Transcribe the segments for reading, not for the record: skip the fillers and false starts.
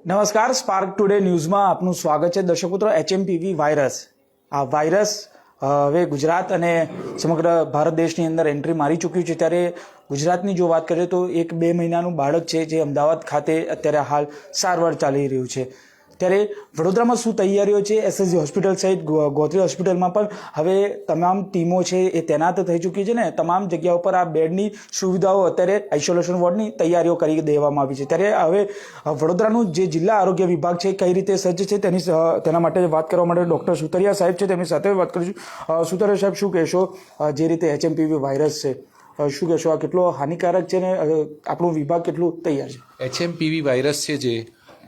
નમસ્કાર, spark today ન્યૂઝમાં આપનું સ્વાગત છે. દર્શક મિત્રો, એચએમપીવી વાયરસ, આ વાયરસ હવે ગુજરાત અને સમગ્ર ભારત દેશની અંદર એન્ટ્રી મારી ચૂક્યું છે. ત્યારે ગુજરાતની જો વાત કરીએ તો 1-2 મહિનાનું બાળક છે જે અમદાવાદ ખાતે અત્યારે હાલ સારવાર ચાલી રહ્યું છે. ત્યારે વડોદરામાં શું તૈયારીઓ છે? એસએસજી હોસ્પિટલ સહિત ગોત્રી હોસ્પિટલમાં પણ હવે તમામ ટીમો છે એ તૈનાત થઈ ચૂકી છે ને તમામ જગ્યાઓ પર આ બેડની સુવિધાઓ અત્યારે આઇસોલેશન વોર્ડની તૈયારીઓ કરી દેવામાં આવી છે. ત્યારે હવે વડોદરાનું જે જિલ્લા આરોગ્ય વિભાગ છે કઈ રીતે સજ્જ છે તેના માટે વાત કરવા માટે ડૉક્ટર સુતરિયા સાહેબ છે, તેમની સાથે વાત કરીશું. સુતરિયા સાહેબ, શું કહેશો જે રીતે એચએમપીવી વાયરસ છે, શું કહેશો, આ કેટલો હાનિકારક છે ને આપણું વિભાગ કેટલું તૈયાર છે? એચએમપીવી વાયરસ છે જે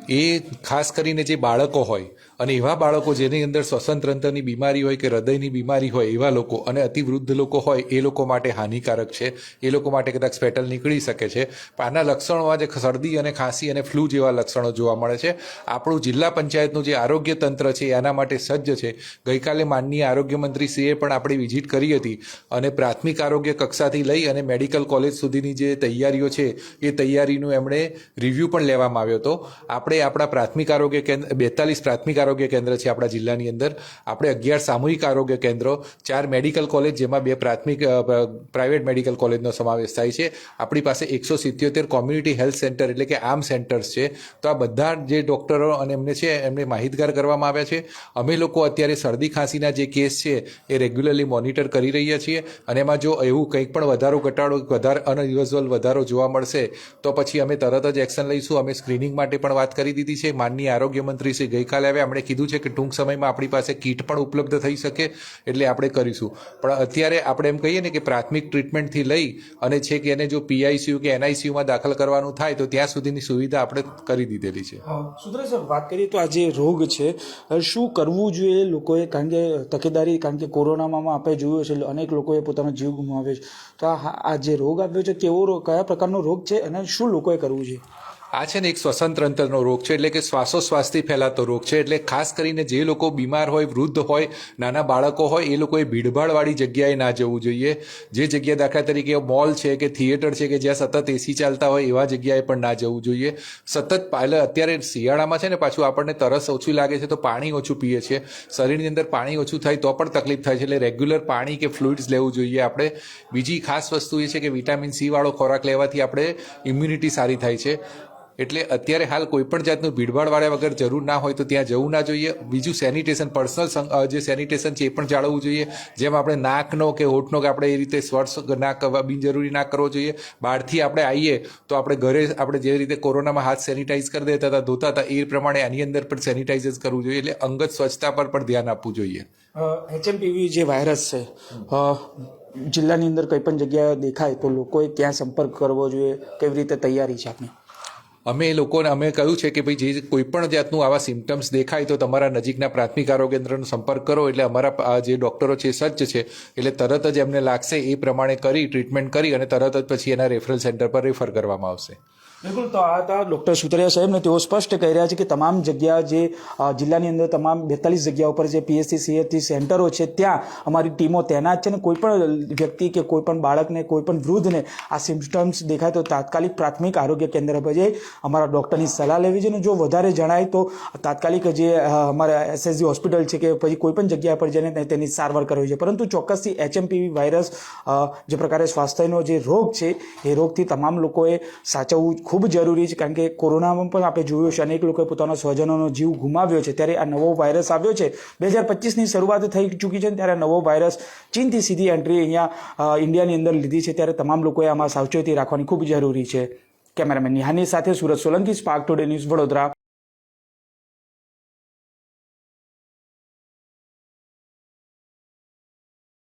એ ખાસ કરીને જે બાળકો હોય અને એવા બાળકો જેની અંદર શ્વસન તંત્રની બીમારી હોય કે હૃદયની બીમારી હોય એવા લોકો અને અતિવૃદ્ધ લોકો હોય એ લોકો માટે હાનિકારક છે. એ લોકો માટે કદાચ ફેટલ નીકળી શકે છે. પણ આના લક્ષણોમાં જે શરદી અને ખાંસી અને ફ્લૂ જેવા લક્ષણો જોવા મળે છે. આપણું જિલ્લા પંચાયતનું જે આરોગ્ય તંત્ર છે એના માટે સજ્જ છે. ગઈકાલે માનનીય આરોગ્ય મંત્રીશ્રીએ પણ આપણી વિઝિટ કરી હતી અને પ્રાથમિક આરોગ્ય કક્ષાથી લઈ અને મેડિકલ કોલેજ સુધીની જે તૈયારીઓ છે એ તૈયારીનું એમણે રિવ્યૂ પણ લેવામાં આવ્યો હતો. આપણે આપણા પ્રાથમિક આરોગ્ય કેન્દ્ર 42 પ્રાથમિક આરોગ્ય કેન્દ્ર છે આપણા જિલ્લાની અંદર. આપણે 11 સામૂહિક આરોગ્ય કેન્દ્રો, 4 મેડિકલ કોલેજ જેમાં 2 પ્રાઇવેટ મેડિકલ કોલેજનો સમાવેશ થાય છે. આપણી પાસે 177 કોમ્યુનિટી હેલ્થ સેન્ટર એટલે કે આર્મ સેન્ટર્સ છે. તો આ બધા જે ડૉક્ટરો અને એમને માહિતગાર કરવામાં આવ્યા છે. અમે લોકો અત્યારે શરદી ખાંસીના જે કેસ છે એ રેગ્યુલરલી મોનિટર કરી રહ્યા છીએ અને એમાં જો એવું કંઈક પણ વધારો અનયુઝ્યુઅલ વધારો જોવા મળશે તો પછી અમે તરત જ એક્શન લઈશું. અમે સ્ક્રીનિંગ માટે પણ વાત કરી દીધી છે. માનનીય આરોગ્ય મંત્રી શ્રી ગઈકાલે આવ્યા, એમણે કીધું છે કે ટૂંક સમયમાં આપણી પાસે કીટ પણ ઉપલબ્ધ થઈ શકે એટલે આપણે કરીશું. પણ અત્યારે આપણે એમ કહીએ ને કે પ્રાથમિક ટ્રીટમેન્ટથી લઈ અને છે કે એને જો પીઆઈસીયુ કે એનઆઈસીયુમાં દાખલ કરવાનું થાય તો ત્યાં સુધીની સુવિધા આપણે કરી દીધેલી છે. સુધરે સર, વાત કરીએ તો આ જે રોગ છે શું કરવું જોઈએ લોકોએ? કારણ કે તકેદારી, કારણ કે કોરોનામાં આપણે જોયું છે અનેક લોકોએ પોતાનો જીવ ગુમાવ્યો છે. તો આ જે રોગ આવ્યો છે કયા પ્રકારનો રોગ છે અને શું લોકોએ કરવું જોઈએ? આ છે ને એક શ્વસન તંત્રનો રોગ છે એટલે કે શ્વાસોશ્વાસથી ફેલાતો રોગ છે. એટલે ખાસ કરીને જે લોકો બીમાર હોય, વૃદ્ધ હોય, નાના બાળકો હોય એ લોકોએ ભીડભાડવાળી જગ્યાએ ના જવું જોઈએ. જે જગ્યા દાખલા તરીકે મોલ છે કે થિયેટર છે કે જ્યાં સતત એસી ચાલતા હોય એવા જગ્યાએ પણ ના જવું જોઈએ. સતત એટલે અત્યારે શિયાળામાં છે ને પાછું આપણને તરસ ઓછી લાગે છે તો પાણી ઓછું પીએ છીએ. શરીરની અંદર પાણી ઓછું થાય તો પણ તકલીફ થાય છે. એટલે રેગ્યુલર પાણી કે ફ્લુઇડ્સ લેવું જોઈએ આપણે. બીજી ખાસ વસ્તુ એ છે કે વિટામિન સી વાળો ખોરાક લેવાથી આપણે ઇમ્યુનિટી સારી થાય છે. એટલે અત્યારે હાલ કોઈ પણ જાતનું ભીડભાડવાળા વગર જરૂર ના હોય તો ત્યાં જવું ના જોઈએ. બીજું સેનિટેશન, પર્સનલ જે સેનિટેશન છે એ પણ જાળવવું જોઈએ. જેમ આપણે નાકનો કે હોઠનો કે આપણે એ રીતે સ્પર્શ બિનજરૂરી ના કરવો જોઈએ. બહારથી આપણે આવીએ તો આપણે ઘરે આપણે જે રીતે કોરોનામાં હાથ સેનિટાઈઝ કરી દેતા હતા, ધોતા હતા, એ પ્રમાણે આની અંદર પણ સેનિટાઈઝ જ કરવું જોઈએ. એટલે અંગત સ્વચ્છતા પર પણ ધ્યાન આપવું જોઈએ. એચએમપીવી જે વાયરસ છે જિલ્લાની અંદર કોઈ પણ જગ્યાએ દેખાય તો લોકોએ ક્યાં સંપર્ક કરવો જોઈએ? કેવી રીતે તૈયારી છે આપની? અમે કહ્યું છે કે ભાઈ જે કોઈ પણ જાતનું આવા સિમ્ટમ્સ દેખાય તો તમારા નજીકના પ્રાથમિક આરોગ્ય કેન્દ્રનો સંપર્ક કરો. એટલે અમારા જે ડૉક્ટરો છે સજ્જ છે. એટલે તરત જ એમને લાગશે એ પ્રમાણે કરી ટ્રીટમેન્ટ કરી અને તરત જ પછી એના રેફરલ સેન્ટર પર રેફર કરવામાં આવશે. બિલકુલ. તો આ હતા ડૉક્ટર સુતરિયા સાહેબને. તેઓ સ્પષ્ટ કહી રહ્યા છે કે તમામ જગ્યા જે જિલ્લાની અંદર તમામ 42 જગ્યાઓ પર જે પીએચસી સીએચસી સેન્ટરો છે ત્યાં અમારી ટીમો તૈનાત છે અને કોઈ પણ વ્યક્તિ કે કોઈ પણ બાળકને, કોઈ પણ વૃદ્ધને આ સિમ્ટમ્સ દેખાય તો તાત્કાલિક પ્રાથમિક આરોગ્ય કેન્દ્ર પર જઈ અમારા ડૉક્ટરની સલાહ લેવી જોઈએ. અને જો વધારે જણાય તો તાત્કાલિક જે અમારા એસએસજી હોસ્પિટલ છે કે પછી કોઈ પણ જગ્યા પર જઈને તેની સારવાર કરવી જોઈએ. પરંતુ ચોક્કસથી એચએમપીવી વાયરસ જે પ્રકારે સ્વાસ્થ્યનો જે રોગ છે એ રોગથી તમામ લોકોએ સાચવવું ખૂબ જરૂરી છે. કારણ કે કોરોનામાં પણ આપણે જોયું છે અનેક લોકોએ પોતાના સ્વજનોનો જીવ ગુમાવ્યો છે. ત્યારે આ નવો વાયરસ આવ્યો છે. 2025ની શરૂઆત થઈ ચૂકી છે ત્યારે નવો વાયરસ ચીનથી સીધી એન્ટ્રી અહીંયા ઇન્ડિયાની અંદર લીધી છે. ત્યારે તમામ લોકોએ આમાં સાવચેતી રાખવાની ખૂબ જરૂરી છે. કેમેરામેન નિહાની સાથે Surat Solanki, spark today news, Vadodara.